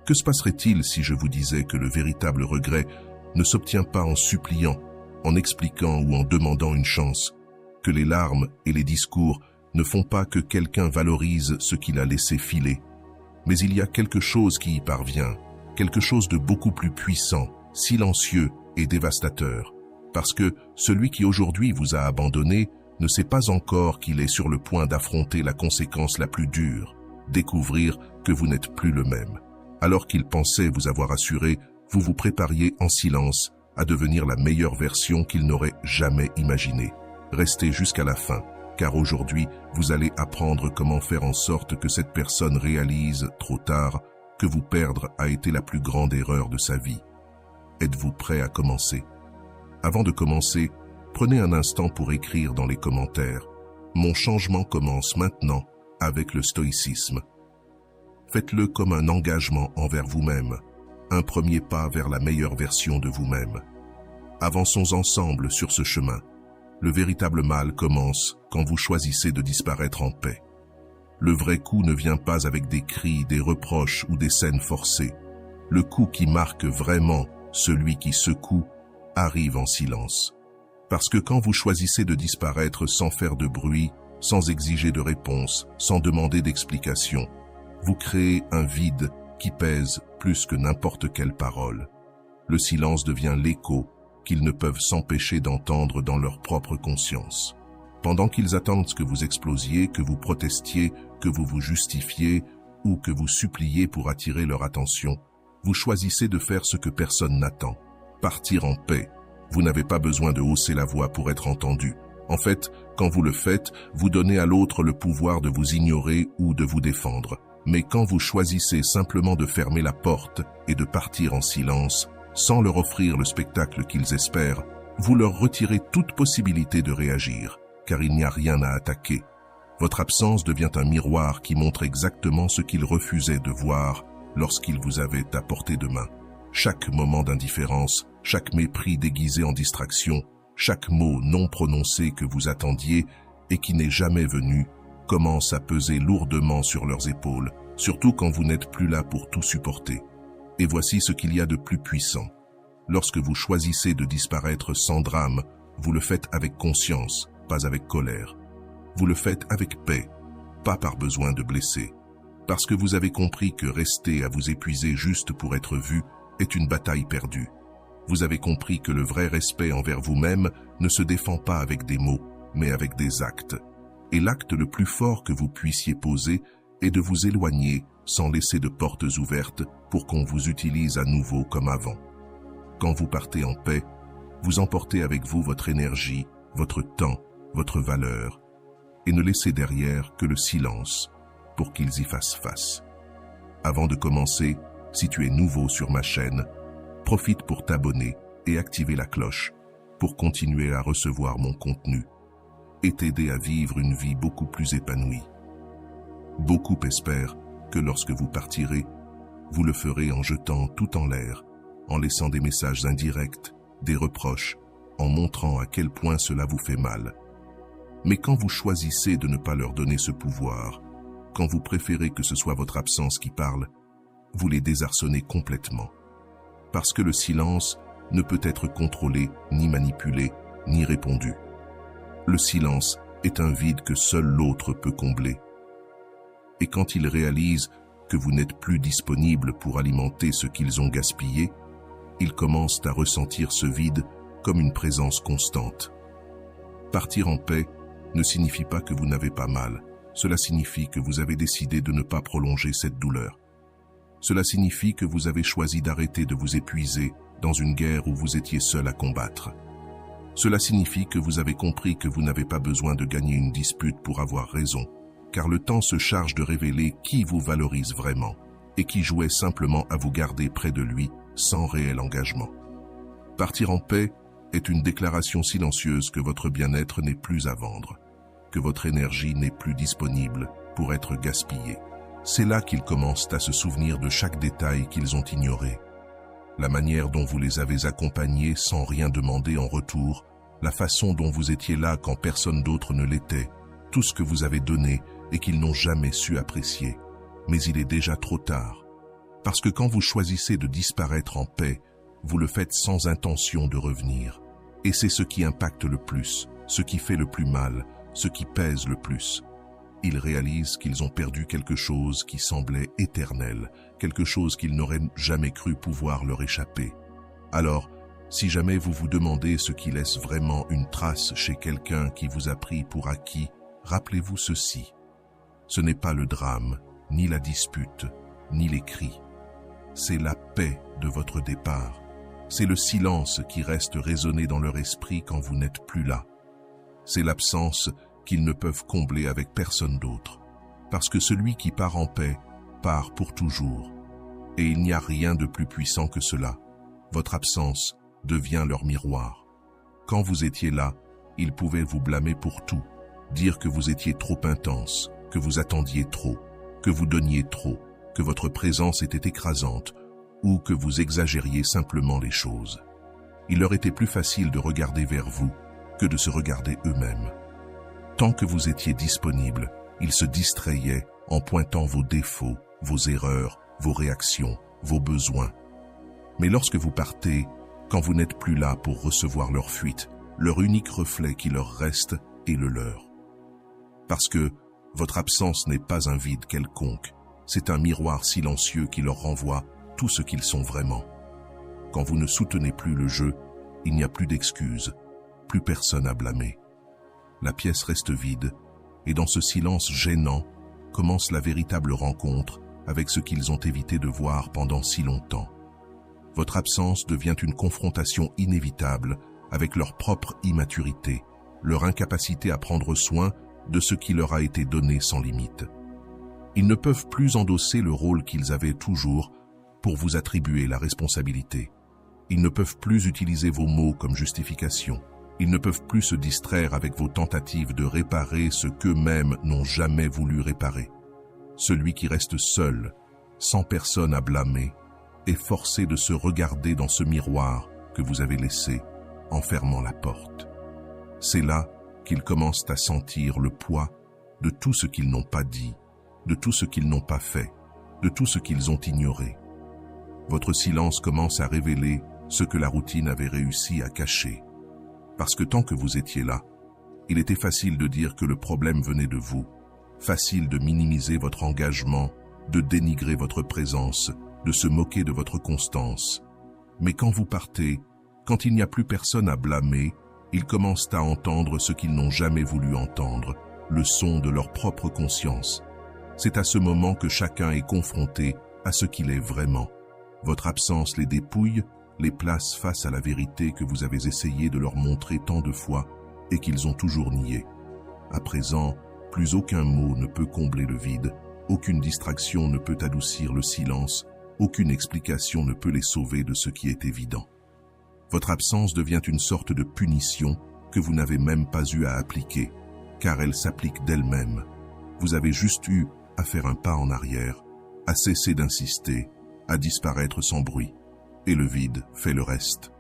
Que se passerait-il si je vous disais que le véritable regret ne s'obtient pas en suppliant, en expliquant ou en demandant une chance, que les larmes et les discours ne font pas que quelqu'un valorise ce qu'il a laissé filer, mais il y a quelque chose qui y parvient, quelque chose de beaucoup plus puissant, silencieux et dévastateur, parce que celui qui aujourd'hui vous a abandonné ne sait pas encore qu'il est sur le point d'affronter la conséquence la plus dure, découvrir que vous n'êtes plus le même. Alors qu'il pensait vous avoir assuré, vous vous prépariez en silence à devenir la meilleure version qu'il n'aurait jamais imaginée. Restez jusqu'à la fin, car aujourd'hui, vous allez apprendre comment faire en sorte que cette personne réalise, trop tard, que vous perdre a été la plus grande erreur de sa vie. Êtes-vous prêt à commencer? Avant de commencer, prenez un instant pour écrire dans les commentaires « Mon changement commence maintenant avec le stoïcisme ». Faites-le comme un engagement envers vous-même, un premier pas vers la meilleure version de vous-même. Avançons ensemble sur ce chemin. Le véritable mal commence quand vous choisissez de disparaître en paix. Le vrai coup ne vient pas avec des cris, des reproches ou des scènes forcées. Le coup qui marque vraiment celui qui secoue arrive en silence. Parce que quand vous choisissez de disparaître sans faire de bruit, sans exiger de réponse, sans demander d'explication, vous créez un vide qui pèse plus que n'importe quelle parole. Le silence devient l'écho qu'ils ne peuvent s'empêcher d'entendre dans leur propre conscience. Pendant qu'ils attendent que vous explosiez, que vous protestiez, que vous vous justifiez ou que vous suppliez pour attirer leur attention, vous choisissez de faire ce que personne n'attend, partir en paix. Vous n'avez pas besoin de hausser la voix pour être entendu. En fait, quand vous le faites, vous donnez à l'autre le pouvoir de vous ignorer ou de vous défendre. Mais quand vous choisissez simplement de fermer la porte et de partir en silence, sans leur offrir le spectacle qu'ils espèrent, vous leur retirez toute possibilité de réagir, car il n'y a rien à attaquer. Votre absence devient un miroir qui montre exactement ce qu'ils refusaient de voir lorsqu'ils vous avaient à portée de main. Chaque moment d'indifférence, chaque mépris déguisé en distraction, chaque mot non prononcé que vous attendiez et qui n'est jamais venu, commence à peser lourdement sur leurs épaules, surtout quand vous n'êtes plus là pour tout supporter. Et voici ce qu'il y a de plus puissant. Lorsque vous choisissez de disparaître sans drame, vous le faites avec conscience, pas avec colère. Vous le faites avec paix, pas par besoin de blesser. Parce que vous avez compris que rester à vous épuiser juste pour être vu est une bataille perdue. Vous avez compris que le vrai respect envers vous-même ne se défend pas avec des mots, mais avec des actes. Et l'acte le plus fort que vous puissiez poser est de vous éloigner sans laisser de portes ouvertes pour qu'on vous utilise à nouveau comme avant. Quand vous partez en paix, vous emportez avec vous votre énergie, votre temps, votre valeur, et ne laissez derrière que le silence pour qu'ils y fassent face. Avant de commencer, si tu es nouveau sur ma chaîne, profite pour t'abonner et activer la cloche pour continuer à recevoir mon contenu et t'aider à vivre une vie beaucoup plus épanouie. Beaucoup espèrent que lorsque vous partirez, vous le ferez en jetant tout en l'air, en laissant des messages indirects, des reproches, en montrant à quel point cela vous fait mal. Mais quand vous choisissez de ne pas leur donner ce pouvoir, quand vous préférez que ce soit votre absence qui parle, vous les désarçonnez complètement. Parce que le silence ne peut être contrôlé, ni manipulé, ni répondu. Le silence est un vide que seul l'autre peut combler. Et quand ils réalisent que vous n'êtes plus disponible pour alimenter ce qu'ils ont gaspillé, ils commencent à ressentir ce vide comme une présence constante. Partir en paix ne signifie pas que vous n'avez pas mal. Cela signifie que vous avez décidé de ne pas prolonger cette douleur. Cela signifie que vous avez choisi d'arrêter de vous épuiser dans une guerre où vous étiez seul à combattre. Cela signifie que vous avez compris que vous n'avez pas besoin de gagner une dispute pour avoir raison, car le temps se charge de révéler qui vous valorise vraiment et qui jouait simplement à vous garder près de lui sans réel engagement. Partir en paix est une déclaration silencieuse que votre bien-être n'est plus à vendre, que votre énergie n'est plus disponible pour être gaspillée. C'est là qu'ils commencent à se souvenir de chaque détail qu'ils ont ignoré. La manière dont vous les avez accompagnés sans rien demander en retour, la façon dont vous étiez là quand personne d'autre ne l'était, tout ce que vous avez donné et qu'ils n'ont jamais su apprécier. Mais il est déjà trop tard. Parce que quand vous choisissez de disparaître en paix, vous le faites sans intention de revenir. Et c'est ce qui impacte le plus, ce qui fait le plus mal, ce qui pèse le plus. Ils réalisent qu'ils ont perdu quelque chose qui semblait éternel, quelque chose qu'ils n'auraient jamais cru pouvoir leur échapper. Alors, si jamais vous vous demandez ce qui laisse vraiment une trace chez quelqu'un qui vous a pris pour acquis, rappelez-vous ceci. Ce n'est pas le drame, ni la dispute, ni les cris. C'est la paix de votre départ. C'est le silence qui reste résonner dans leur esprit quand vous n'êtes plus là. C'est l'absence qu'ils ne peuvent combler avec personne d'autre. Parce que celui qui part en paix, part pour toujours. Et il n'y a rien de plus puissant que cela. Votre absence devient leur miroir. Quand vous étiez là, ils pouvaient vous blâmer pour tout, dire que vous étiez trop intense, que vous attendiez trop, que vous donniez trop, que votre présence était écrasante, ou que vous exagériez simplement les choses. Il leur était plus facile de regarder vers vous que de se regarder eux-mêmes. Tant que vous étiez disponible, ils se distrayaient en pointant vos défauts, vos erreurs, vos réactions, vos besoins. Mais lorsque vous partez, quand vous n'êtes plus là pour recevoir leur fuite, leur unique reflet qui leur reste est le leur. Parce que votre absence n'est pas un vide quelconque, c'est un miroir silencieux qui leur renvoie tout ce qu'ils sont vraiment. Quand vous ne soutenez plus le jeu, il n'y a plus d'excuses, plus personne à blâmer. La pièce reste vide, et dans ce silence gênant, commence la véritable rencontre avec ce qu'ils ont évité de voir pendant si longtemps. Votre absence devient une confrontation inévitable avec leur propre immaturité, leur incapacité à prendre soin de ce qui leur a été donné sans limite. Ils ne peuvent plus endosser le rôle qu'ils avaient toujours pour vous attribuer la responsabilité. Ils ne peuvent plus utiliser vos mots comme justification. Ils ne peuvent plus se distraire avec vos tentatives de réparer ce qu'eux-mêmes n'ont jamais voulu réparer. Celui qui reste seul, sans personne à blâmer, est forcé de se regarder dans ce miroir que vous avez laissé en fermant la porte. C'est là qu'ils commencent à sentir le poids de tout ce qu'ils n'ont pas dit, de tout ce qu'ils n'ont pas fait, de tout ce qu'ils ont ignoré. Votre silence commence à révéler ce que la routine avait réussi à cacher. Parce que tant que vous étiez là, il était facile de dire que le problème venait de vous, facile de minimiser votre engagement, de dénigrer votre présence, de se moquer de votre constance. Mais quand vous partez, quand il n'y a plus personne à blâmer, ils commencent à entendre ce qu'ils n'ont jamais voulu entendre, le son de leur propre conscience. C'est à ce moment que chacun est confronté à ce qu'il est vraiment. Votre absence les dépouille, les place face à la vérité que vous avez essayé de leur montrer tant de fois et qu'ils ont toujours nié. À présent, plus aucun mot ne peut combler le vide, aucune distraction ne peut adoucir le silence, aucune explication ne peut les sauver de ce qui est évident. Votre absence devient une sorte de punition que vous n'avez même pas eu à appliquer, car elle s'applique d'elle-même. Vous avez juste eu à faire un pas en arrière, à cesser d'insister, à disparaître sans bruit. Et le vide fait le reste.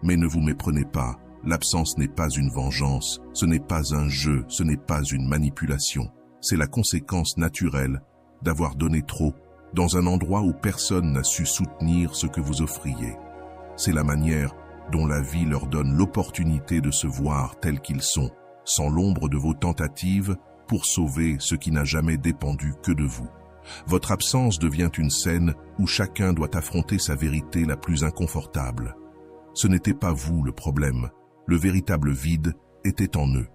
Mais ne vous méprenez pas, l'absence n'est pas une vengeance, ce n'est pas un jeu, ce n'est pas une manipulation. C'est la conséquence naturelle d'avoir donné trop, dans un endroit où personne n'a su soutenir ce que vous offriez. C'est la manière dont la vie leur donne l'opportunité de se voir tels qu'ils sont, sans l'ombre de vos tentatives pour sauver ce qui n'a jamais dépendu que de vous. Votre absence devient une scène où chacun doit affronter sa vérité la plus inconfortable. Ce n'était pas vous le problème, le véritable vide était en eux.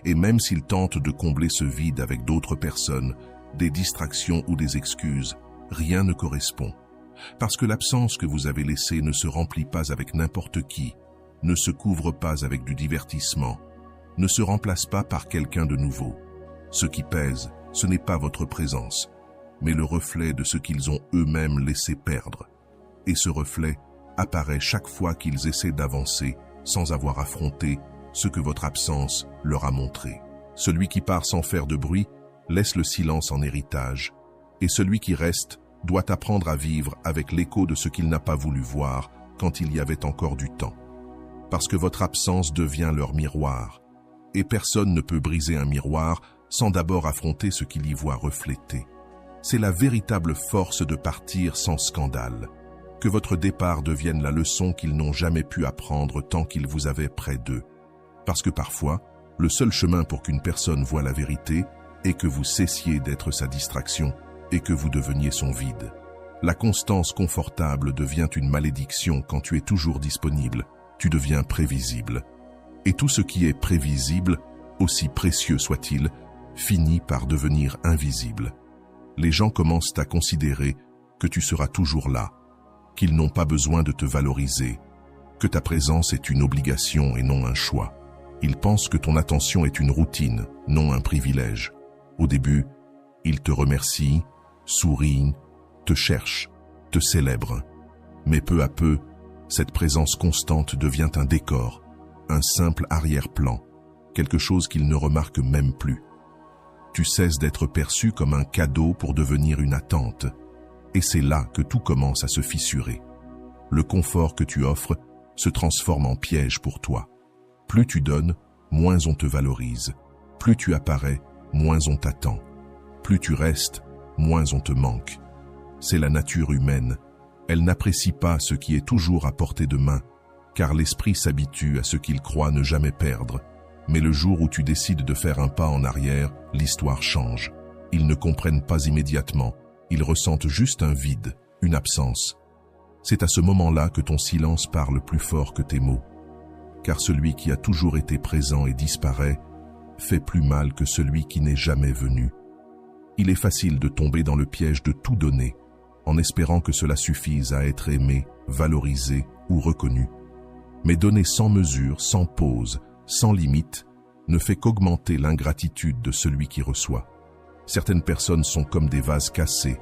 Et même s'ils tentent de combler ce vide avec d'autres personnes, des distractions ou des excuses, rien ne correspond. Parce que l'absence que vous avez laissée ne se remplit pas avec n'importe qui, ne se couvre pas avec du divertissement, ne se remplace pas par quelqu'un de nouveau. Ce qui pèse, ce n'est pas votre présence, mais le reflet de ce qu'ils ont eux-mêmes laissé perdre. Et ce reflet apparaît chaque fois qu'ils essaient d'avancer sans avoir affronté ce que votre absence leur a montré. Celui qui part sans faire de bruit laisse le silence en héritage, et celui qui reste doit apprendre à vivre avec l'écho de ce qu'il n'a pas voulu voir quand il y avait encore du temps. Parce que votre absence devient leur miroir, et personne ne peut briser un miroir sans d'abord affronter ce qu'il y voit reflété. C'est la véritable force de partir sans scandale. Que votre départ devienne la leçon qu'ils n'ont jamais pu apprendre tant qu'ils vous avaient près d'eux. Parce que parfois, le seul chemin pour qu'une personne voie la vérité est que vous cessiez d'être sa distraction et que vous deveniez son vide. La constance confortable devient une malédiction quand tu es toujours disponible. Tu deviens prévisible. Et tout ce qui est prévisible, aussi précieux soit-il, finit par devenir invisible. Les gens commencent à considérer que tu seras toujours là, qu'ils n'ont pas besoin de te valoriser, que ta présence est une obligation et non un choix. Ils pensent que ton attention est une routine, non un privilège. Au début, ils te remercient, sourient, te cherchent, te célèbrent. Mais peu à peu, cette présence constante devient un décor, un simple arrière-plan, quelque chose qu'ils ne remarquent même plus. Tu cesses d'être perçu comme un cadeau pour devenir une attente. Et c'est là que tout commence à se fissurer. Le confort que tu offres se transforme en piège pour toi. Plus tu donnes, moins on te valorise. Plus tu apparais, moins on t'attend. Plus tu restes, moins on te manque. C'est la nature humaine. Elle n'apprécie pas ce qui est toujours à portée de main, car l'esprit s'habitue à ce qu'il croit ne jamais perdre. Mais le jour où tu décides de faire un pas en arrière, l'histoire change. Ils ne comprennent pas immédiatement. Ils ressentent juste un vide, une absence. C'est à ce moment-là que ton silence parle plus fort que tes mots. Car celui qui a toujours été présent et disparaît fait plus mal que celui qui n'est jamais venu. Il est facile de tomber dans le piège de tout donner, en espérant que cela suffise à être aimé, valorisé ou reconnu. Mais donner sans mesure, sans pause, sans limite, ne fait qu'augmenter l'ingratitude de celui qui reçoit. Certaines personnes sont comme des vases cassés.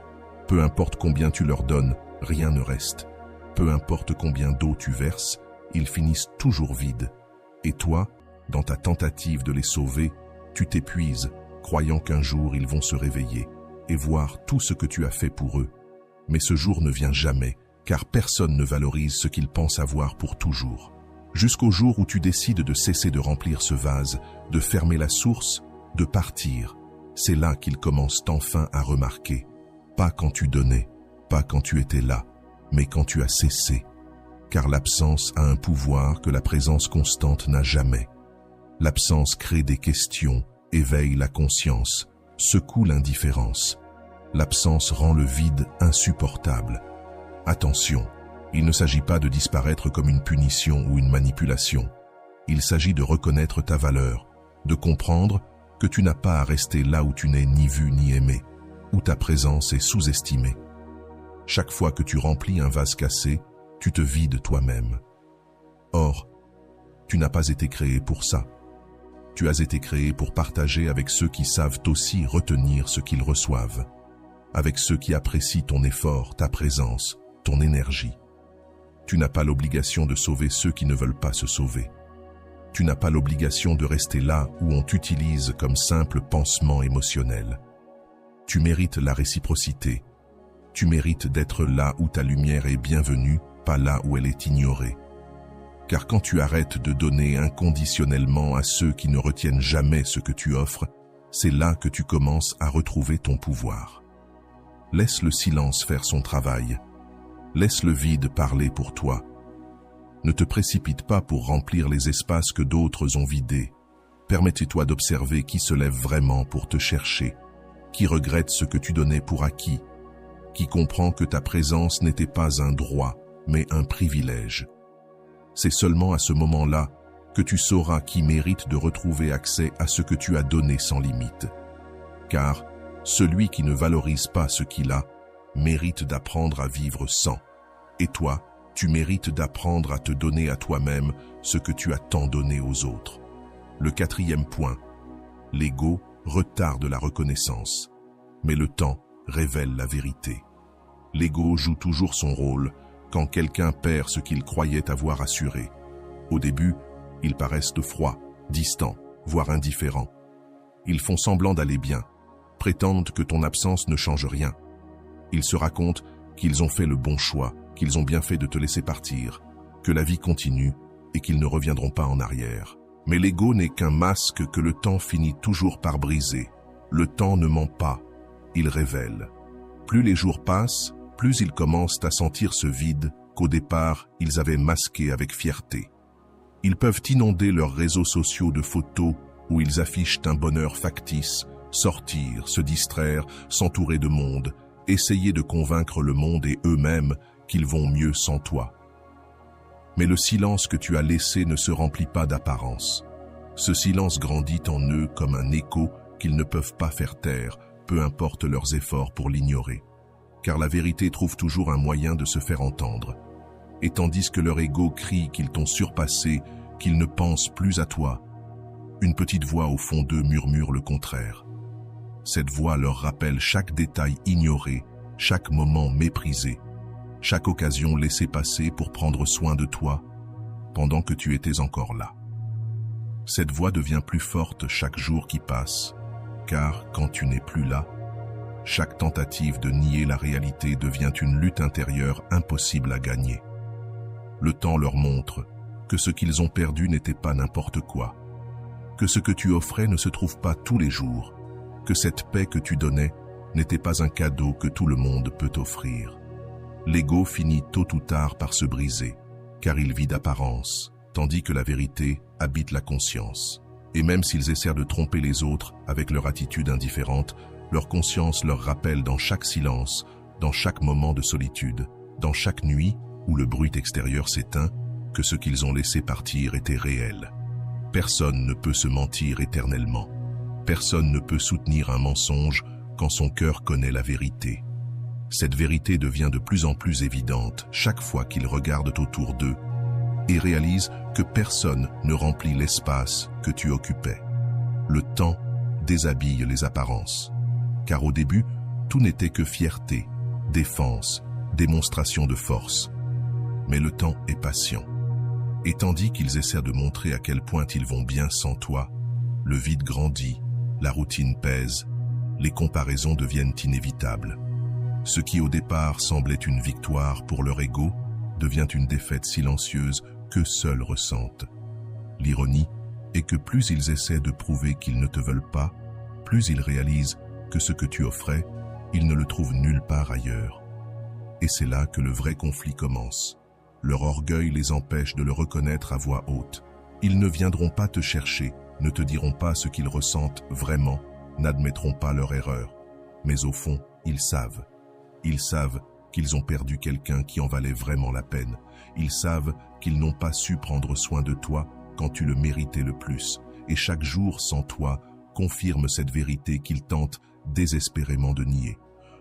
Peu importe combien tu leur donnes, rien ne reste. Peu importe combien d'eau tu verses, ils finissent toujours vides. Et toi, dans ta tentative de les sauver, tu t'épuises, croyant qu'un jour ils vont se réveiller et voir tout ce que tu as fait pour eux. Mais ce jour ne vient jamais, car personne ne valorise ce qu'ils pensent avoir pour toujours. Jusqu'au jour où tu décides de cesser de remplir ce vase, de fermer la source, de partir. C'est là qu'ils commencent enfin à remarquer. Pas quand tu donnais, pas quand tu étais là, mais quand tu as cessé. Car l'absence a un pouvoir que la présence constante n'a jamais. L'absence crée des questions, éveille la conscience, secoue l'indifférence. L'absence rend le vide insupportable. Attention, il ne s'agit pas de disparaître comme une punition ou une manipulation. Il s'agit de reconnaître ta valeur, de comprendre que tu n'as pas à rester là où tu n'es ni vu ni aimé, où ta présence est sous-estimée. Chaque fois que tu remplis un vase cassé, tu te vides toi-même. Or, tu n'as pas été créé pour ça. Tu as été créé pour partager avec ceux qui savent aussi retenir ce qu'ils reçoivent, avec ceux qui apprécient ton effort, ta présence, ton énergie. Tu n'as pas l'obligation de sauver ceux qui ne veulent pas se sauver. Tu n'as pas l'obligation de rester là où on t'utilise comme simple pansement émotionnel. Tu mérites la réciprocité. Tu mérites d'être là où ta lumière est bienvenue, pas là où elle est ignorée. Car quand tu arrêtes de donner inconditionnellement à ceux qui ne retiennent jamais ce que tu offres, c'est là que tu commences à retrouver ton pouvoir. Laisse le silence faire son travail. Laisse le vide parler pour toi. Ne te précipite pas pour remplir les espaces que d'autres ont vidés. Permets-toi d'observer qui se lève vraiment pour te chercher, qui regrette ce que tu donnais pour acquis, qui comprend que ta présence n'était pas un droit, mais un privilège. C'est seulement à ce moment-là que tu sauras qui mérite de retrouver accès à ce que tu as donné sans limite. Car celui qui ne valorise pas ce qu'il a mérite d'apprendre à vivre sans. Et toi, tu mérites d'apprendre à te donner à toi-même ce que tu as tant donné aux autres. Le 4e point, l'ego retarde la reconnaissance, mais le temps révèle la vérité. L'ego joue toujours son rôle quand quelqu'un perd ce qu'il croyait avoir assuré. Au début, ils paraissent froids, distants, voire indifférents. Ils font semblant d'aller bien, prétendent que ton absence ne change rien. Ils se racontent qu'ils ont fait le bon choix, qu'ils ont bien fait de te laisser partir, que la vie continue et qu'ils ne reviendront pas en arrière. Mais l'ego n'est qu'un masque que le temps finit toujours par briser. Le temps ne ment pas, il révèle. Plus les jours passent, plus ils commencent à sentir ce vide qu'au départ, ils avaient masqué avec fierté. Ils peuvent inonder leurs réseaux sociaux de photos où ils affichent un bonheur factice, sortir, se distraire, s'entourer de monde, essayer de convaincre le monde et eux-mêmes qu'ils vont mieux sans toi. Mais le silence que tu as laissé ne se remplit pas d'apparence. Ce silence grandit en eux comme un écho qu'ils ne peuvent pas faire taire, peu importe leurs efforts pour l'ignorer. Car la vérité trouve toujours un moyen de se faire entendre. Et tandis que leur ego crie qu'ils t'ont surpassé, qu'ils ne pensent plus à toi, une petite voix au fond d'eux murmure le contraire. Cette voix leur rappelle chaque détail ignoré, chaque moment méprisé, chaque occasion laissée passer pour prendre soin de toi pendant que tu étais encore là. Cette voix devient plus forte chaque jour qui passe, car quand tu n'es plus là, chaque tentative de nier la réalité devient une lutte intérieure impossible à gagner. Le temps leur montre que ce qu'ils ont perdu n'était pas n'importe quoi, que ce que tu offrais ne se trouve pas tous les jours, que cette paix que tu donnais n'était pas un cadeau que tout le monde peut offrir. L'ego finit tôt ou tard par se briser, car il vit d'apparence, tandis que la vérité habite la conscience. Et même s'ils essaient de tromper les autres avec leur attitude indifférente, leur conscience leur rappelle dans chaque silence, dans chaque moment de solitude, dans chaque nuit où le bruit extérieur s'éteint, que ce qu'ils ont laissé partir était réel. Personne ne peut se mentir éternellement. Personne ne peut soutenir un mensonge quand son cœur connaît la vérité. Cette vérité devient de plus en plus évidente chaque fois qu'ils regardent autour d'eux et réalisent que personne ne remplit l'espace que tu occupais. Le temps déshabille les apparences, car au début, tout n'était que fierté, défense, démonstration de force. Mais le temps est patient. Et tandis qu'ils essaient de montrer à quel point ils vont bien sans toi, le vide grandit, la routine pèse, les comparaisons deviennent inévitables. Ce qui au départ semblait une victoire pour leur ego devient une défaite silencieuse que seuls ressentent. L'ironie est que plus ils essaient de prouver qu'ils ne te veulent pas, plus ils réalisent que ce que tu offrais, ils ne le trouvent nulle part ailleurs. Et c'est là que le vrai conflit commence. Leur orgueil les empêche de le reconnaître à voix haute. Ils ne viendront pas te chercher, ne te diront pas ce qu'ils ressentent vraiment, n'admettront pas leur erreur. Mais au fond, ils savent. Ils savent qu'ils ont perdu quelqu'un qui en valait vraiment la peine. Ils savent qu'ils n'ont pas su prendre soin de toi quand tu le méritais le plus. Et chaque jour sans toi confirme cette vérité qu'ils tentent désespérément de nier.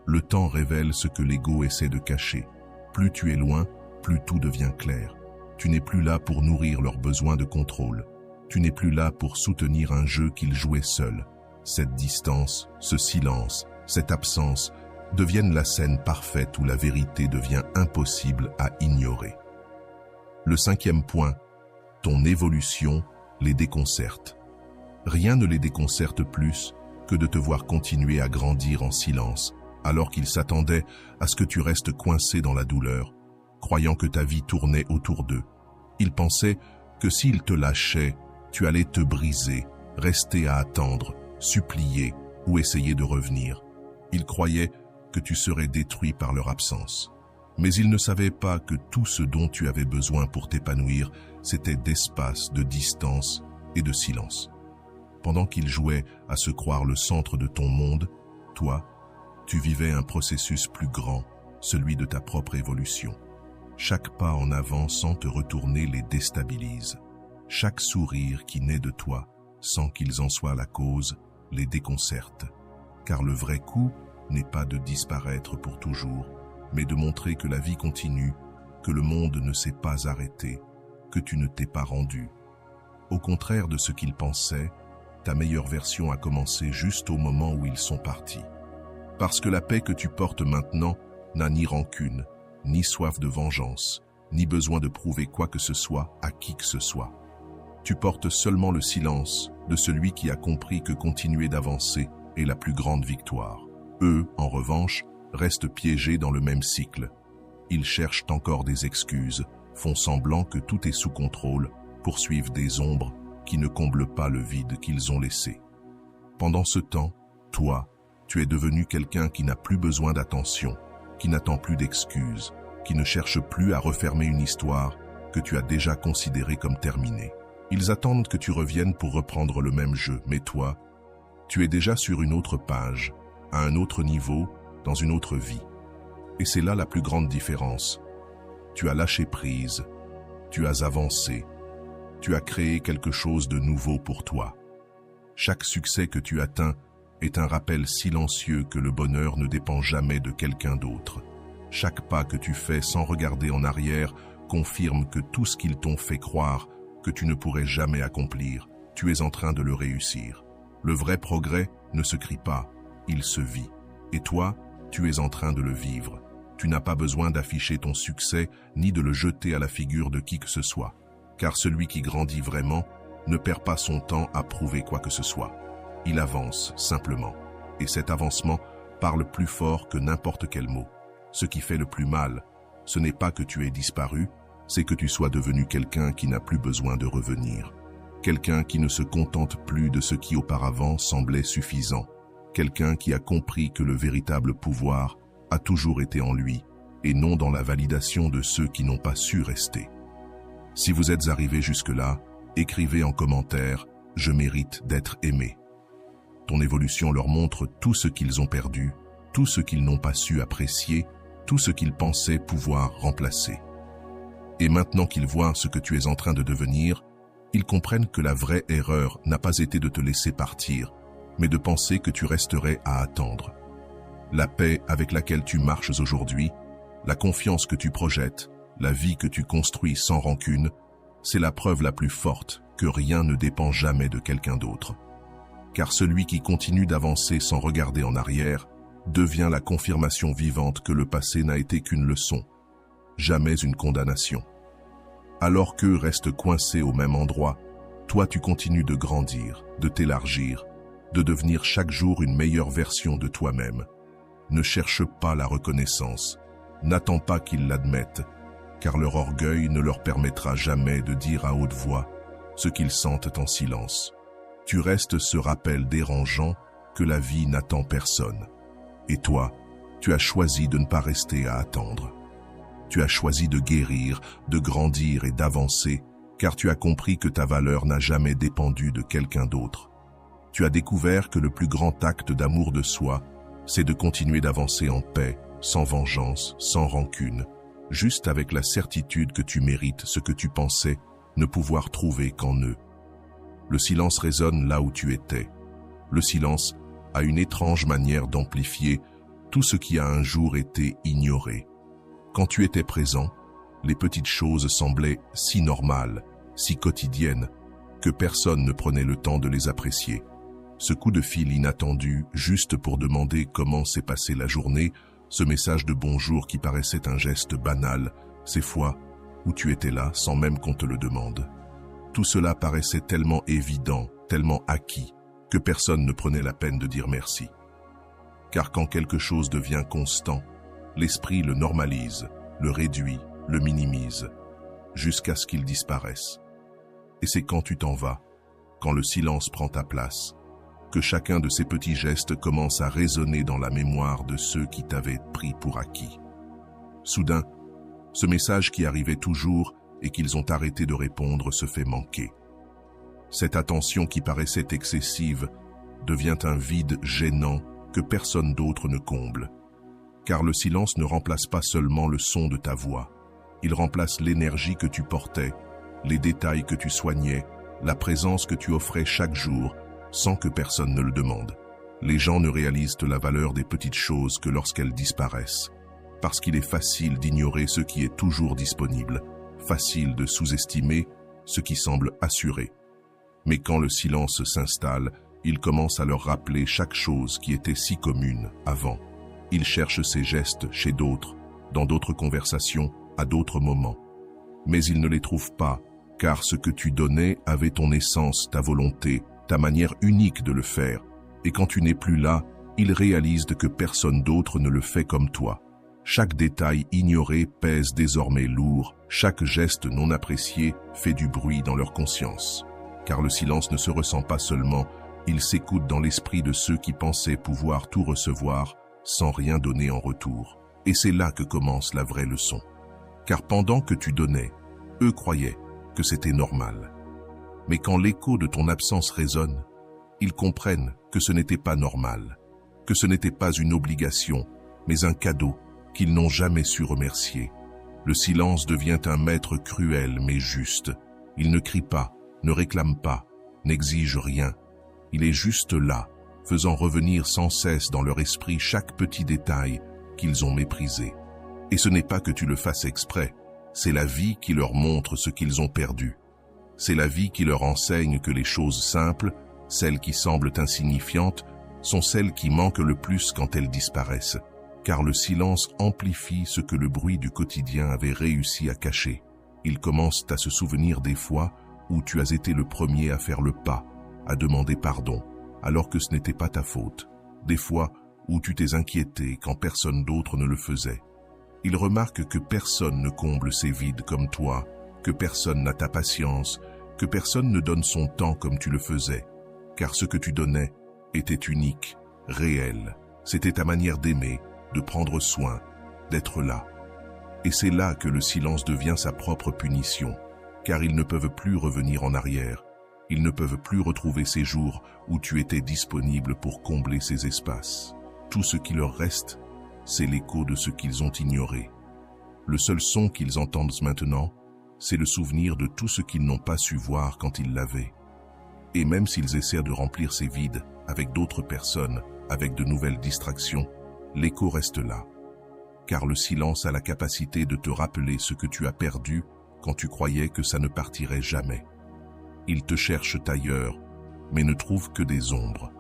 Le temps révèle ce que l'ego essaie de cacher. Plus tu es loin, plus tout devient clair. Tu n'es plus là pour nourrir leurs besoins de contrôle. Tu n'es plus là pour soutenir un jeu qu'ils jouaient seuls. Cette distance, ce silence, cette absence deviennent la scène parfaite où la vérité devient impossible à ignorer. Le 5e point, ton évolution les déconcerte. Rien ne les déconcerte plus que de te voir continuer à grandir en silence, alors qu'ils s'attendaient à ce que tu restes coincé dans la douleur, croyant que ta vie tournait autour d'eux. Ils pensaient que s'ils te lâchaient, tu allais te briser, rester à attendre, supplier ou essayer de revenir. Ils croyaient que tu serais détruit par leur absence. Mais ils ne savaient pas que tout ce dont tu avais besoin pour t'épanouir, c'était d'espace, de distance et de silence. Pendant qu'ils jouaient à se croire le centre de ton monde, toi, tu vivais un processus plus grand, celui de ta propre évolution. Chaque pas en avant sans te retourner les déstabilise. Chaque sourire qui naît de toi, sans qu'ils en soient la cause, les déconcerte. Car le vrai coup n'est pas de disparaître pour toujours, mais de montrer que la vie continue, que le monde ne s'est pas arrêté, que tu ne t'es pas rendu. Au contraire de ce qu'ils pensaient, ta meilleure version a commencé juste au moment où ils sont partis. Parce que la paix que tu portes maintenant n'a ni rancune, ni soif de vengeance, ni besoin de prouver quoi que ce soit à qui que ce soit. Tu portes seulement le silence de celui qui a compris que continuer d'avancer est la plus grande victoire. Eux, en revanche, restent piégés dans le même cycle. Ils cherchent encore des excuses, font semblant que tout est sous contrôle, poursuivent des ombres qui ne comblent pas le vide qu'ils ont laissé. Pendant ce temps, toi, Tu es devenu quelqu'un qui n'a plus besoin d'attention, qui n'attend plus d'excuses, qui ne cherche plus à refermer une histoire que tu as déjà considérée comme terminée. Ils attendent que tu reviennes pour reprendre le même jeu, mais toi, tu es déjà sur une autre page, à un autre niveau, dans une autre vie. Et c'est là la plus grande différence. Tu as lâché prise, tu as avancé, tu as créé quelque chose de nouveau pour toi. Chaque succès que tu atteins est un rappel silencieux que le bonheur ne dépend jamais de quelqu'un d'autre. Chaque pas que tu fais sans regarder en arrière confirme que tout ce qu'ils t'ont fait croire que tu ne pourrais jamais accomplir, tu es en train de le réussir. Le vrai progrès ne se crie pas, il se vit. Et toi, tu es en train de le vivre. Tu n'as pas besoin d'afficher ton succès ni de le jeter à la figure de qui que ce soit. Car celui qui grandit vraiment ne perd pas son temps à prouver quoi que ce soit. Il avance simplement. Et cet avancement parle plus fort que n'importe quel mot. Ce qui fait le plus mal, ce n'est pas que tu aies disparu, c'est que tu sois devenu quelqu'un qui n'a plus besoin de revenir. Quelqu'un qui ne se contente plus de ce qui auparavant semblait suffisant. Quelqu'un qui a compris que le véritable pouvoir a toujours été en lui et non dans la validation de ceux qui n'ont pas su rester. Si vous êtes arrivé jusque-là, écrivez en commentaire « Je mérite d'être aimé ». Ton évolution leur montre tout ce qu'ils ont perdu, tout ce qu'ils n'ont pas su apprécier, tout ce qu'ils pensaient pouvoir remplacer. Et maintenant qu'ils voient ce que tu es en train de devenir, ils comprennent que la vraie erreur n'a pas été de te laisser partir, mais de penser que tu resterais à attendre. La paix avec laquelle tu marches aujourd'hui, la confiance que tu projettes, la vie que tu construis sans rancune, c'est la preuve la plus forte que rien ne dépend jamais de quelqu'un d'autre. Car celui qui continue d'avancer sans regarder en arrière devient la confirmation vivante que le passé n'a été qu'une leçon, jamais une condamnation. Alors qu'eux restent coincés au même endroit, toi tu continues de grandir, de t'élargir, de devenir chaque jour une meilleure version de toi-même. Ne cherche pas la reconnaissance, n'attends pas qu'ils l'admettent, car leur orgueil ne leur permettra jamais de dire à haute voix ce qu'ils sentent en silence. Tu restes ce rappel dérangeant que la vie n'attend personne. Et toi, tu as choisi de ne pas rester à attendre. Tu as choisi de guérir, de grandir et d'avancer, car tu as compris que ta valeur n'a jamais dépendu de quelqu'un d'autre. Tu as découvert que le plus grand acte d'amour de soi, c'est de continuer d'avancer en paix, sans vengeance, sans rancune, juste avec la certitude que tu mérites ce que tu pensais ne pouvoir trouver qu'en eux. Le silence résonne là où tu étais. Le silence a une étrange manière d'amplifier tout ce qui a un jour été ignoré. Quand tu étais présent, les petites choses semblaient si normales, si quotidiennes, que personne ne prenait le temps de les apprécier. Ce coup de fil inattendu, juste pour demander comment s'est passée la journée, ce message de bonjour qui paraissait un geste banal, ces fois où tu étais là sans même qu'on te le demande. Tout cela paraissait tellement évident, tellement acquis, que personne ne prenait la peine de dire merci. Car quand quelque chose devient constant, l'esprit le normalise, le réduit, le minimise, jusqu'à ce qu'il disparaisse. Et c'est quand tu t'en vas, quand le silence prend ta place, que chacun de ces petits gestes commence à résonner dans la mémoire de ceux qui t'avaient pris pour acquis. Soudain, ce message qui arrivait toujours et qu'ils ont arrêté de répondre se fait manquer. Cette attention qui paraissait excessive devient un vide gênant que personne d'autre ne comble. Car le silence ne remplace pas seulement le son de ta voix, il remplace l'énergie que tu portais, les détails que tu soignais, la présence que tu offrais chaque jour, sans que personne ne le demande. Les gens ne réalisent la valeur des petites choses que lorsqu'elles disparaissent, parce qu'il est facile d'ignorer ce qui est toujours disponible, facile de sous-estimer ce qui semble assuré. Mais quand le silence s'installe, il commence à leur rappeler chaque chose qui était si commune avant. Il cherche ses gestes chez d'autres, dans d'autres conversations, à d'autres moments. Mais il ne les trouve pas, car ce que tu donnais avait ton essence, ta volonté, ta manière unique de le faire. Et quand tu n'es plus là, ils réalisent que personne d'autre ne le fait comme toi. Chaque détail ignoré pèse désormais lourd, chaque geste non apprécié fait du bruit dans leur conscience. Car le silence ne se ressent pas seulement, Ils s'écoutent dans l'esprit de ceux qui pensaient pouvoir tout recevoir sans rien donner en retour. Et c'est là que commence la vraie leçon. Car pendant que tu donnais, eux croyaient que c'était normal. Mais quand l'écho de ton absence résonne, ils comprennent que ce n'était pas normal, que ce n'était pas une obligation, mais un cadeau qu'ils n'ont jamais su remercier. Le silence devient un maître cruel mais juste. Il ne crie pas, ne réclame pas, n'exige rien. Il est juste là, faisant revenir sans cesse dans leur esprit chaque petit détail qu'ils ont méprisé. Et ce n'est pas que tu le fasses exprès, c'est la vie qui leur montre ce qu'ils ont perdu. C'est la vie qui leur enseigne que les choses simples, celles qui semblent insignifiantes, sont celles qui manquent le plus quand elles disparaissent. Car le silence amplifie ce que le bruit du quotidien avait réussi à cacher. Ils commencent à se souvenir des fois où tu as été le premier à faire le pas, à demander pardon, alors que ce n'était pas ta faute. Des fois où tu t'es inquiété quand personne d'autre ne le faisait. Ils remarquent que personne ne comble ces vides comme toi, que personne n'a ta patience, que personne ne donne son temps comme tu le faisais, car ce que tu donnais était unique, réel. C'était ta manière d'aimer, de prendre soin, d'être là. Et c'est là que le silence devient sa propre punition, car ils ne peuvent plus revenir en arrière. Ils ne peuvent plus retrouver ces jours où tu étais disponible pour combler ces espaces. Tout ce qui leur reste, c'est l'écho de ce qu'ils ont ignoré. Le seul son qu'ils entendent maintenant, c'est le souvenir de tout ce qu'ils n'ont pas su voir quand ils l'avaient. Et même s'ils essaient de remplir ces vides avec d'autres personnes, avec de nouvelles distractions, l'écho reste là. Car le silence a la capacité de te rappeler ce que tu as perdu quand tu croyais que ça ne partirait jamais. Ils te cherchent ailleurs, mais ne trouvent que des ombres.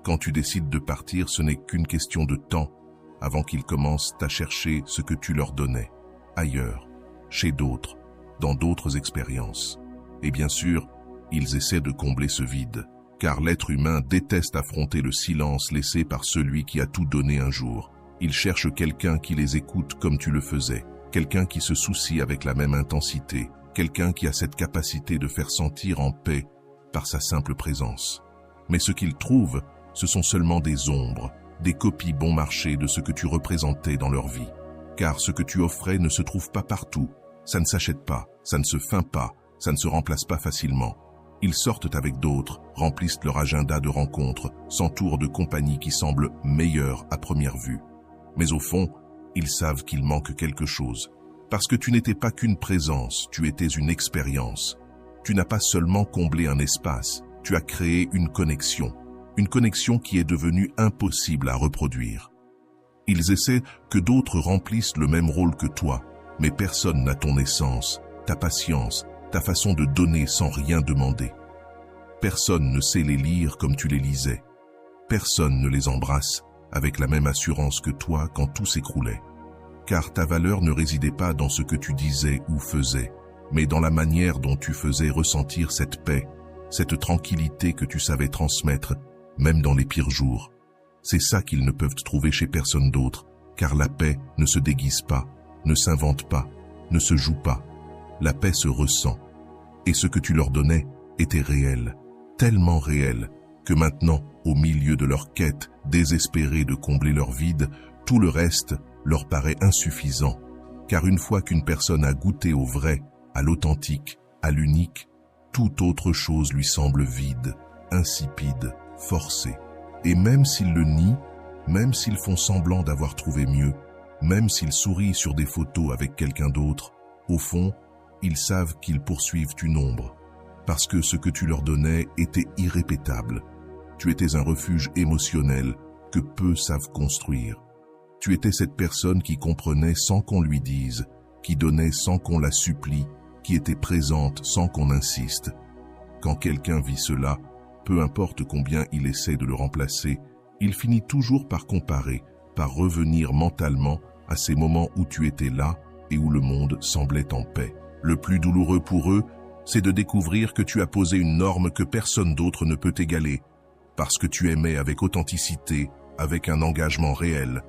Quand tu décides de partir, ce n'est qu'une question de temps avant qu'ils commencent à chercher ce que tu leur donnais, ailleurs, chez d'autres, dans d'autres expériences. Et bien sûr, ils essaient de combler ce vide, car l'être humain déteste affronter le silence laissé par celui qui a tout donné un jour. Ils cherchent quelqu'un qui les écoute comme tu le faisais, quelqu'un qui se soucie avec la même intensité, quelqu'un qui a cette capacité de faire sentir en paix par sa simple présence. Mais ce qu'ils trouvent, ce sont seulement des ombres, des copies bon marché de ce que tu représentais dans leur vie. Car ce que tu offrais ne se trouve pas partout, ça ne s'achète pas, ça ne se feint pas, ça ne se remplace pas facilement. Ils sortent avec d'autres, remplissent leur agenda de rencontres, s'entourent de compagnies qui semblent meilleures à première vue. Mais au fond, ils savent qu'il manque quelque chose. Parce que tu n'étais pas qu'une présence, tu étais une expérience. Tu n'as pas seulement comblé un espace, tu as créé une connexion qui est devenue impossible à reproduire. Ils essaient que d'autres remplissent le même rôle que toi, mais personne n'a ton essence, ta patience, ta façon de donner sans rien demander. Personne ne sait les lire comme tu les lisais. Personne ne les embrasse avec la même assurance que toi quand tout s'écroulait. Car ta valeur ne résidait pas dans ce que tu disais ou faisais, mais dans la manière dont tu faisais ressentir cette paix, cette tranquillité que tu savais transmettre, même dans les pires jours. C'est ça qu'ils ne peuvent trouver chez personne d'autre, car la paix ne se déguise pas, ne s'invente pas, ne se joue pas. La paix se ressent. Et ce que tu leur donnais était réel, tellement réel, que maintenant, au milieu de leur quête, désespérée de combler leur vide, tout le reste leur paraît insuffisant. Car une fois qu'une personne a goûté au vrai, à l'authentique, à l'unique, toute autre chose lui semble vide, insipide, forcé. Et même s'ils le nient, même s'ils font semblant d'avoir trouvé mieux, même s'ils sourient sur des photos avec quelqu'un d'autre, au fond, ils savent qu'ils poursuivent une ombre, parce que ce que tu leur donnais était irrépétable. Tu étais un refuge émotionnel que peu savent construire. Tu étais cette personne qui comprenait sans qu'on lui dise, qui donnait sans qu'on la supplie, qui était présente sans qu'on insiste. Quand quelqu'un vit cela, peu importe combien il essaie de le remplacer, il finit toujours par comparer, par revenir mentalement à ces moments où tu étais là et où le monde semblait en paix. Le plus douloureux pour eux, c'est de découvrir que tu as posé une norme que personne d'autre ne peut égaler, parce que tu aimais avec authenticité, avec un engagement réel,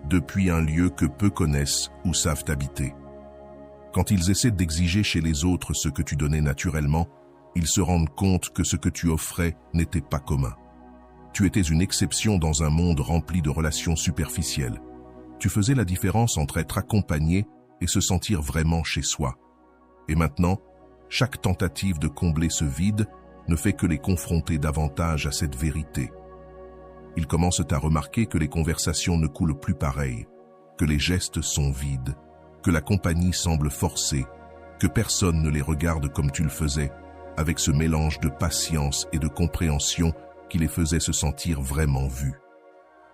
depuis un lieu que peu connaissent ou savent habiter. Quand ils essaient d'exiger chez les autres ce que tu donnais naturellement, ils se rendent compte que ce que tu offrais n'était pas commun. Tu étais une exception dans un monde rempli de relations superficielles. Tu faisais la différence entre être accompagné et se sentir vraiment chez soi. Et maintenant, chaque tentative de combler ce vide ne fait que les confronter davantage à cette vérité. Ils commencent à remarquer que les conversations ne coulent plus pareil, que les gestes sont vides, que la compagnie semble forcée, que personne ne les regarde comme tu le faisais, avec ce mélange de patience et de compréhension qui les faisait se sentir vraiment vus.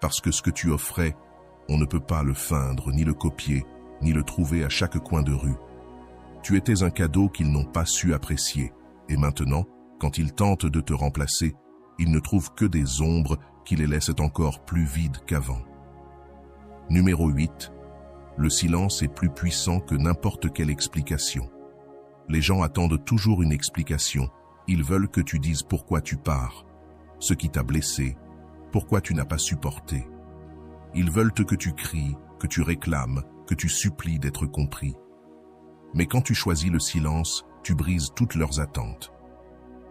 Parce que ce que tu offrais, on ne peut pas le feindre, ni le copier, ni le trouver à chaque coin de rue. Tu étais un cadeau qu'ils n'ont pas su apprécier, et maintenant, quand ils tentent de te remplacer, ils ne trouvent que des ombres qui les laissent encore plus vides qu'avant. Numéro 8. Le silence est plus puissant que n'importe quelle explication. Les gens attendent toujours une explication. Ils veulent que tu dises pourquoi tu pars, ce qui t'a blessé, pourquoi tu n'as pas supporté. Ils veulent que tu cries, que tu réclames, que tu supplies d'être compris. Mais quand tu choisis le silence, tu brises toutes leurs attentes.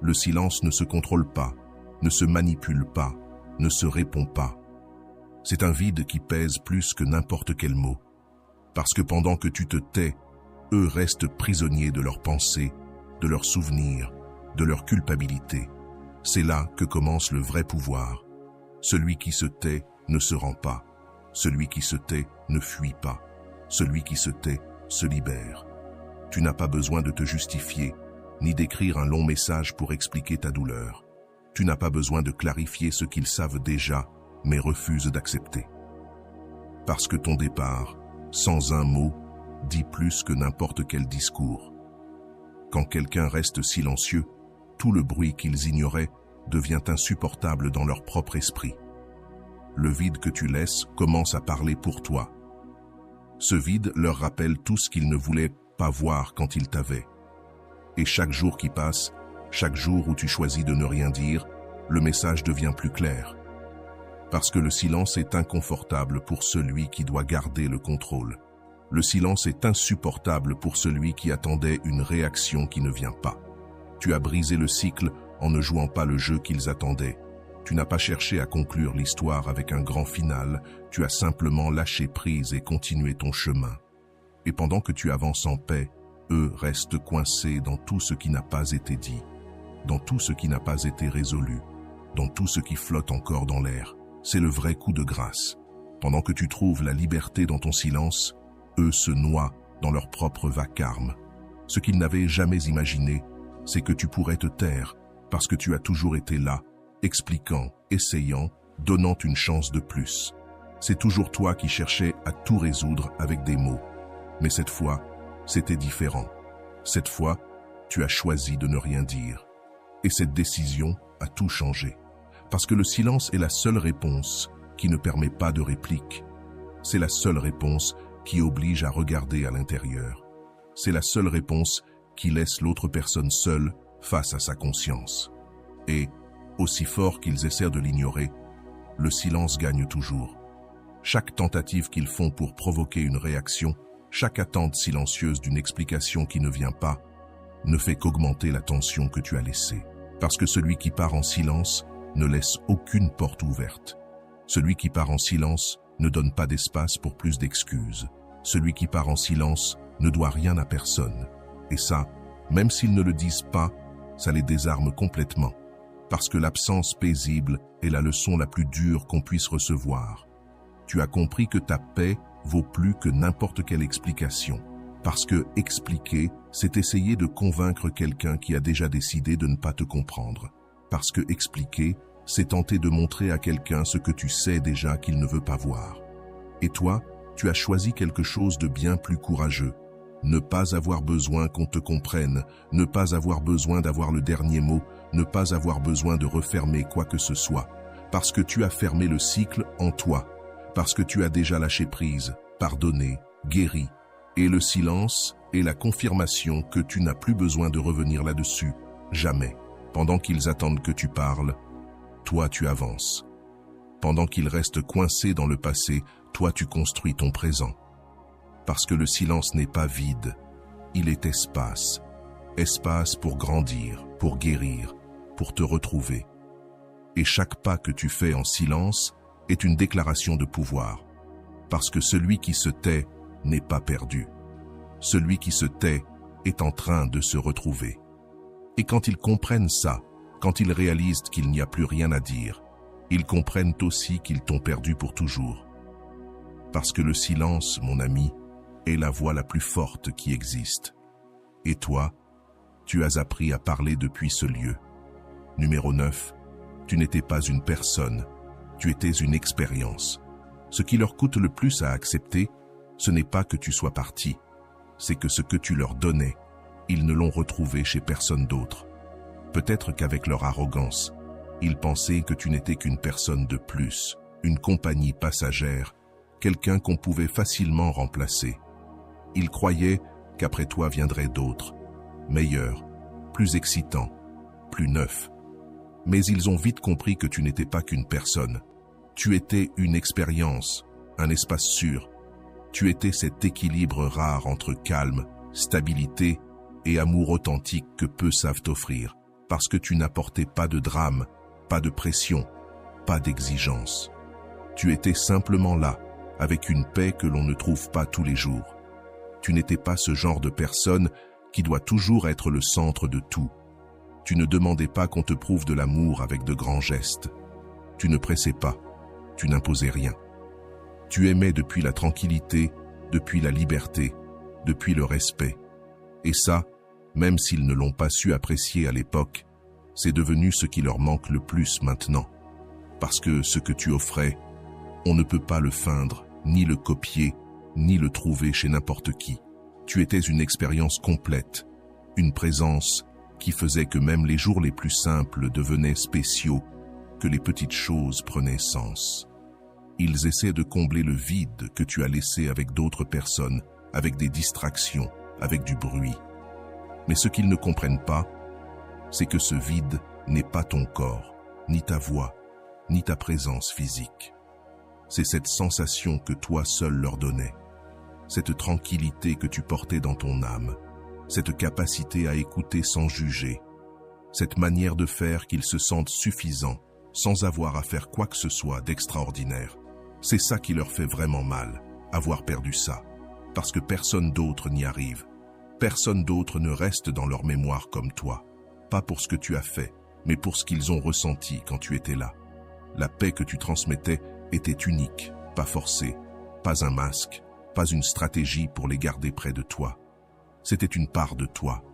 Le silence ne se contrôle pas, ne se manipule pas, ne se répond pas. C'est un vide qui pèse plus que n'importe quel mot. Parce que pendant que tu te tais, eux restent prisonniers de leurs pensées, de leurs souvenirs, de leur culpabilité. C'est là que commence le vrai pouvoir. Celui qui se tait ne se rend pas. Celui qui se tait ne fuit pas. Celui qui se tait se libère. Tu n'as pas besoin de te justifier, ni d'écrire un long message pour expliquer ta douleur. Tu n'as pas besoin de clarifier ce qu'ils savent déjà, mais refusent d'accepter. Parce que ton départ, sans un mot, dit plus que n'importe quel discours. Quand quelqu'un reste silencieux, tout le bruit qu'ils ignoraient devient insupportable dans leur propre esprit. Le vide que tu laisses commence à parler pour toi. Ce vide leur rappelle tout ce qu'ils ne voulaient pas voir quand ils t'avaient. Et chaque jour qui passe, chaque jour où tu choisis de ne rien dire, le message devient plus clair. Parce que le silence est inconfortable pour celui qui doit garder le contrôle. Le silence est insupportable pour celui qui attendait une réaction qui ne vient pas. Tu as brisé le cycle en ne jouant pas le jeu qu'ils attendaient. Tu n'as pas cherché à conclure l'histoire avec un grand final, tu as simplement lâché prise et continué ton chemin. Et pendant que tu avances en paix, eux restent coincés dans tout ce qui n'a pas été dit, dans tout ce qui n'a pas été résolu, dans tout ce qui flotte encore dans l'air. C'est le vrai coup de grâce. Pendant que tu trouves la liberté dans ton silence, eux se noient dans leur propre vacarme. Ce qu'ils n'avaient jamais imaginé, c'est que tu pourrais te taire, parce que tu as toujours été là, expliquant, essayant, donnant une chance de plus. C'est toujours toi qui cherchais à tout résoudre avec des mots. Mais cette fois, c'était différent. Cette fois, tu as choisi de ne rien dire. Et cette décision a tout changé. Parce que le silence est la seule réponse qui ne permet pas de réplique. C'est la seule réponse qui oblige à regarder à l'intérieur. C'est la seule réponse qui laisse l'autre personne seule face à sa conscience. Et, aussi fort qu'ils essaient de l'ignorer, le silence gagne toujours. Chaque tentative qu'ils font pour provoquer une réaction, chaque attente silencieuse d'une explication qui ne vient pas, ne fait qu'augmenter la tension que tu as laissée. Parce que celui qui part en silence ne laisse aucune porte ouverte. Celui qui part en silence ne donne pas d'espace pour plus d'excuses. Celui qui part en silence ne doit rien à personne. Et ça, même s'ils ne le disent pas, ça les désarme complètement. Parce que l'absence paisible est la leçon la plus dure qu'on puisse recevoir. Tu as compris que ta paix vaut plus que n'importe quelle explication. Parce que expliquer, c'est essayer de convaincre quelqu'un qui a déjà décidé de ne pas te comprendre. Parce que expliquer, c'est tenter de montrer à quelqu'un ce que tu sais déjà qu'il ne veut pas voir. Et toi, tu as choisi quelque chose de bien plus courageux. Ne pas avoir besoin qu'on te comprenne, ne pas avoir besoin d'avoir le dernier mot, ne pas avoir besoin de refermer quoi que ce soit. Parce que tu as fermé le cycle en toi. Parce que tu as déjà lâché prise, pardonné, guéri. Et le silence est la confirmation que tu n'as plus besoin de revenir là-dessus. Jamais. Pendant qu'ils attendent que tu parles, toi tu avances. Pendant qu'ils restent coincés dans le passé, toi tu construis ton présent. Parce que le silence n'est pas vide, il est espace. Espace pour grandir, pour guérir, pour te retrouver. et chaque pas que tu fais en silence est une déclaration de pouvoir. Parce que celui qui se tait n'est pas perdu. Celui qui se tait est en train de se retrouver. Et quand ils comprennent ça, quand ils réalisent qu'il n'y a plus rien à dire, ils comprennent aussi qu'ils t'ont perdu pour toujours. Parce que le silence, mon ami, est la voix la plus forte qui existe. Et toi, tu as appris à parler depuis ce lieu. Numéro 9, tu n'étais pas une personne, tu étais une expérience. Ce qui leur coûte le plus à accepter, ce n'est pas que tu sois parti, c'est que ce que tu leur donnais, ils ne l'ont retrouvé chez personne d'autre. Peut-être qu'avec leur arrogance, ils pensaient que tu n'étais qu'une personne de plus, une compagnie passagère, quelqu'un qu'on pouvait facilement remplacer. Ils croyaient qu'après toi viendraient d'autres, meilleurs, plus excitants, plus neufs. Mais ils ont vite compris que tu n'étais pas qu'une personne. Tu étais une expérience, un espace sûr. Tu étais cet équilibre rare entre calme, stabilité et amour authentique que peu savent offrir, parce que tu n'apportais pas de drame, pas de pression, pas d'exigence. Tu étais simplement là, avec une paix que l'on ne trouve pas tous les jours. Tu n'étais pas ce genre de personne qui doit toujours être le centre de tout. Tu ne demandais pas qu'on te prouve de l'amour avec de grands gestes. Tu ne pressais pas, tu n'imposais rien. Tu aimais depuis la tranquillité, depuis la liberté, depuis le respect. Et ça, même s'ils ne l'ont pas su apprécier à l'époque, c'est devenu ce qui leur manque le plus maintenant. Parce que ce que tu offrais, on ne peut pas le feindre, ni le copier, ni le trouver chez n'importe qui. Tu étais une expérience complète, une présence qui faisait que même les jours les plus simples devenaient spéciaux, que les petites choses prenaient sens. Ils essaient de combler le vide que tu as laissé avec d'autres personnes, avec des distractions, avec du bruit. Mais ce qu'ils ne comprennent pas, c'est que ce vide n'est pas ton corps, ni ta voix, ni ta présence physique. C'est cette sensation que toi seul leur donnais, cette tranquillité que tu portais dans ton âme, cette capacité à écouter sans juger, cette manière de faire qu'ils se sentent suffisants, sans avoir à faire quoi que ce soit d'extraordinaire. C'est ça qui leur fait vraiment mal, avoir perdu ça, parce que personne d'autre n'y arrive. Personne d'autre ne reste dans leur mémoire comme toi, pas pour ce que tu as fait, mais pour ce qu'ils ont ressenti quand tu étais là. La paix que tu transmettais était unique, pas forcée, pas un masque, pas une stratégie pour les garder près de toi. C'était une part de toi.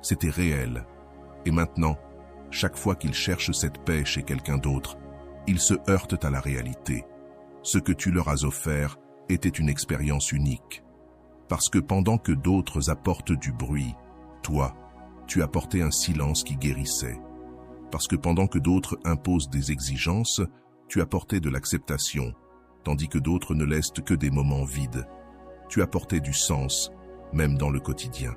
C'était réel. Et maintenant, chaque fois qu'ils cherchent cette paix chez quelqu'un d'autre, ils se heurtent à la réalité. Ce que tu leur as offert était une expérience unique. Parce que pendant que d'autres apportent du bruit, toi, tu apportais un silence qui guérissait. Parce que pendant que d'autres imposent des exigences, tu apportais de l'acceptation, tandis que d'autres ne laissent que des moments vides. Tu apportais du sens, même dans le quotidien.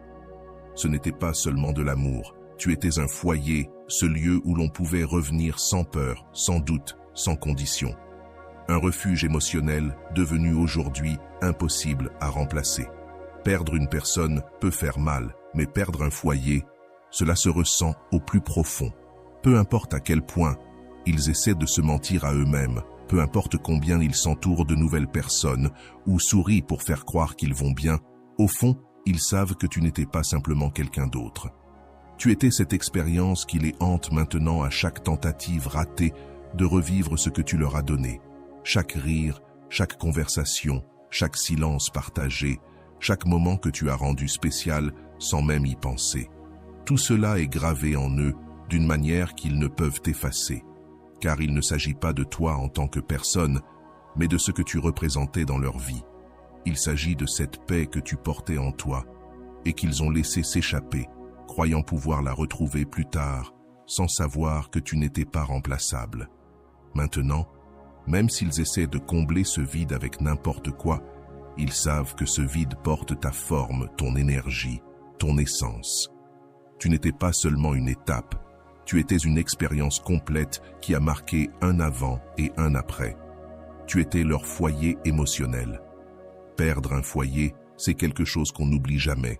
Ce n'était pas seulement de l'amour, tu étais un foyer, ce lieu où l'on pouvait revenir sans peur, sans doute, sans condition. Un refuge émotionnel devenu aujourd'hui impossible à remplacer. Perdre une personne peut faire mal, mais perdre un foyer, cela se ressent au plus profond. Peu importe à quel point ils essaient de se mentir à eux-mêmes, peu importe combien ils s'entourent de nouvelles personnes ou sourient pour faire croire qu'ils vont bien, au fond, ils savent que tu n'étais pas simplement quelqu'un d'autre. Tu étais cette expérience qui les hante maintenant à chaque tentative ratée de revivre ce que tu leur as donné. Chaque rire, chaque conversation, chaque silence partagé, chaque moment que tu as rendu spécial sans même y penser. Tout cela est gravé en eux d'une manière qu'ils ne peuvent effacer, car il ne s'agit pas de toi en tant que personne, mais de ce que tu représentais dans leur vie. Il s'agit de cette paix que tu portais en toi et qu'ils ont laissé s'échapper, croyant pouvoir la retrouver plus tard, sans savoir que tu n'étais pas remplaçable. Maintenant, même s'ils essaient de combler ce vide avec n'importe quoi, ils savent que ce vide porte ta forme, ton énergie, ton essence. Tu n'étais pas seulement une étape, tu étais une expérience complète qui a marqué un avant et un après. Tu étais leur foyer émotionnel. Perdre un foyer, c'est quelque chose qu'on n'oublie jamais,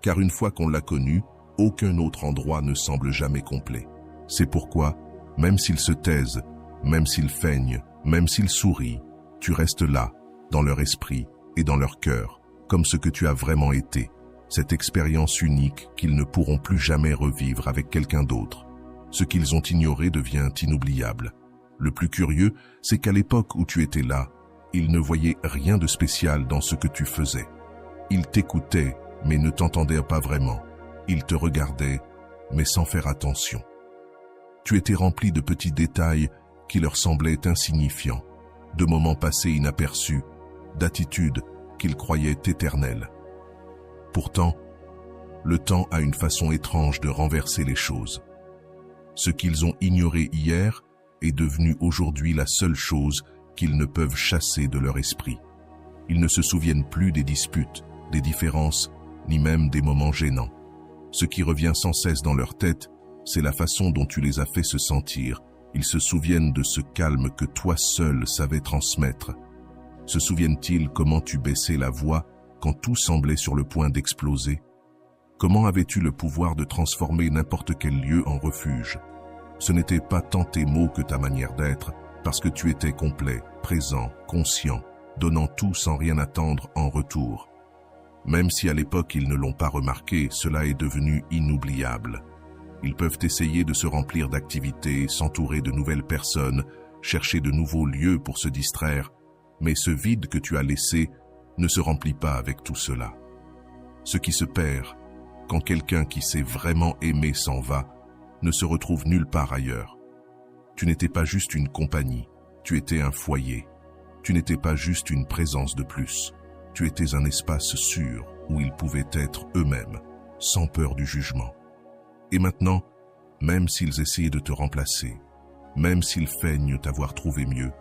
car une fois qu'on l'a connu, aucun autre endroit ne semble jamais complet. C'est pourquoi, Même s'ils se taisent, même s'ils feignent, même s'ils sourient, tu restes là, dans leur esprit et dans leur cœur, comme ce que tu as vraiment été, cette expérience unique qu'ils ne pourront plus jamais revivre avec quelqu'un d'autre. Ce qu'ils ont ignoré devient inoubliable. Le plus curieux, c'est qu'à l'époque où tu étais là, ils ne voyaient rien de spécial dans ce que tu faisais. Ils t'écoutaient, mais ne t'entendaient pas vraiment. Ils te regardaient, mais sans faire attention. Tu étais rempli de petits détails qui leur semblaient insignifiants, de moments passés inaperçus, d'attitudes qu'ils croyaient éternelles. Pourtant, le temps a une façon étrange de renverser les choses. Ce qu'ils ont ignoré hier est devenu aujourd'hui la seule chose qu'ils ne peuvent chasser de leur esprit. Ils ne se souviennent plus des disputes, des différences, ni même des moments gênants. Ce qui revient sans cesse dans leur tête, c'est la façon dont tu les as fait se sentir. Ils se souviennent de ce calme que toi seul savais transmettre. Se souviennent-ils comment tu baissais la voix quand tout semblait sur le point d'exploser? Comment avais-tu le pouvoir de transformer n'importe quel lieu en refuge? Ce n'était pas tant tes mots que ta manière d'être, parce que tu étais complet, présent, conscient, donnant tout sans rien attendre en retour. Même si à l'époque ils ne l'ont pas remarqué, cela est devenu inoubliable. Ils peuvent essayer de se remplir d'activités, s'entourer de nouvelles personnes, chercher de nouveaux lieux pour se distraire, mais ce vide que tu as laissé ne se remplit pas avec tout cela. Ce qui se perd, quand quelqu'un qui s'est vraiment aimé s'en va, ne se retrouve nulle part ailleurs. Tu n'étais pas juste une compagnie, tu étais un foyer. Tu n'étais pas juste une présence de plus, tu étais un espace sûr où ils pouvaient être eux-mêmes, sans peur du jugement. Et maintenant, même s'ils essaient de te remplacer, même s'ils feignent t'avoir trouvé mieux,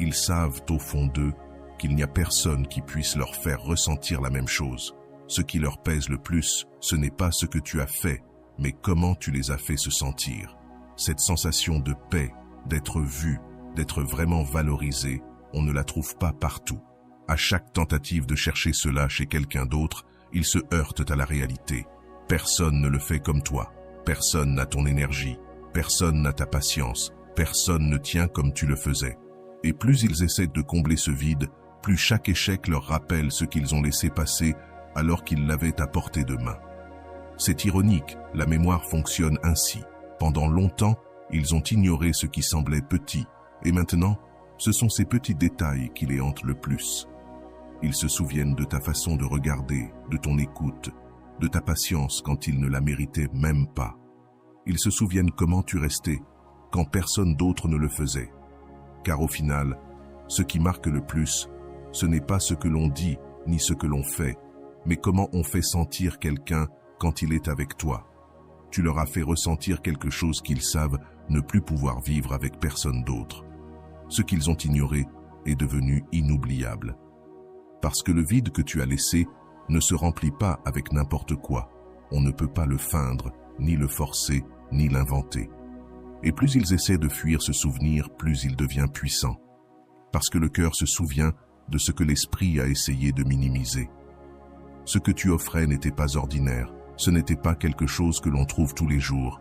ils savent au fond d'eux qu'il n'y a personne qui puisse leur faire ressentir la même chose. Ce qui leur pèse le plus, ce n'est pas ce que tu as fait, mais comment tu les as fait se sentir. Cette sensation de paix, d'être vu, d'être vraiment valorisé, on ne la trouve pas partout. À chaque tentative de chercher cela chez quelqu'un d'autre, ils se heurtent à la réalité. Personne ne le fait comme toi. Personne n'a ton énergie. Personne n'a ta patience. Personne ne tient comme tu le faisais. Et plus ils essaient de combler ce vide, plus chaque échec leur rappelle ce qu'ils ont laissé passer alors qu'ils l'avaient à portée de main. C'est ironique, la mémoire fonctionne ainsi. Pendant longtemps, ils ont ignoré ce qui semblait petit, et maintenant, ce sont ces petits détails qui les hantent le plus. Ils se souviennent de ta façon de regarder, de ton écoute, de ta patience quand ils ne la méritaient même pas. Ils se souviennent comment tu restais, quand personne d'autre ne le faisait. Car au final, ce qui marque le plus, ce n'est pas ce que l'on dit, ni ce que l'on fait, mais comment on fait sentir quelqu'un quand il est avec toi. Tu leur as fait ressentir quelque chose qu'ils savent ne plus pouvoir vivre avec personne d'autre. Ce qu'ils ont ignoré est devenu inoubliable. Parce que le vide que tu as laissé ne se remplit pas avec n'importe quoi. On ne peut pas le feindre, ni le forcer, ni l'inventer. Et plus ils essaient de fuir ce souvenir, plus il devient puissant. Parce que le cœur se souvient de ce que l'esprit a essayé de minimiser. Ce que tu offrais n'était pas ordinaire, ce n'était pas quelque chose que l'on trouve tous les jours.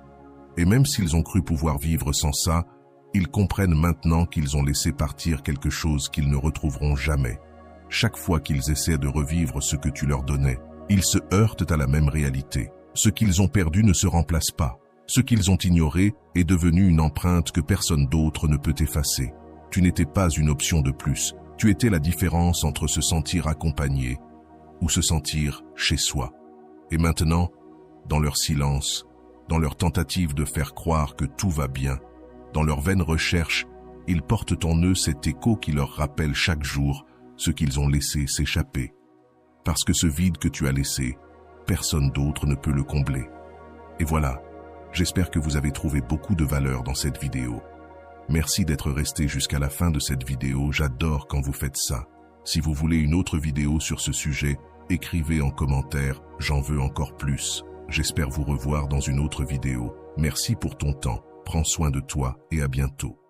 Et même s'ils ont cru pouvoir vivre sans ça, ils comprennent maintenant qu'ils ont laissé partir quelque chose qu'ils ne retrouveront jamais. Chaque fois qu'ils essaient de revivre ce que tu leur donnais, ils se heurtent à la même réalité. Ce qu'ils ont perdu ne se remplace pas. Ce qu'ils ont ignoré est devenu une empreinte que personne d'autre ne peut effacer. Tu n'étais pas une option de plus. Tu étais la différence entre se sentir accompagné ou se sentir chez soi. Et maintenant, dans leur silence, dans leur tentative de faire croire que tout va bien, dans leur vaine recherche, ils portent en eux cet écho qui leur rappelle chaque jour ce qu'ils ont laissé s'échapper. Parce que ce vide que tu as laissé, personne d'autre ne peut le combler. Et voilà, j'espère que vous avez trouvé beaucoup de valeur dans cette vidéo. Merci d'être resté jusqu'à la fin de cette vidéo, j'adore quand vous faites ça. Si vous voulez une autre vidéo sur ce sujet, écrivez en commentaire, j'en veux encore plus. J'espère vous revoir dans une autre vidéo. Merci pour ton temps, prends soin de toi et à bientôt.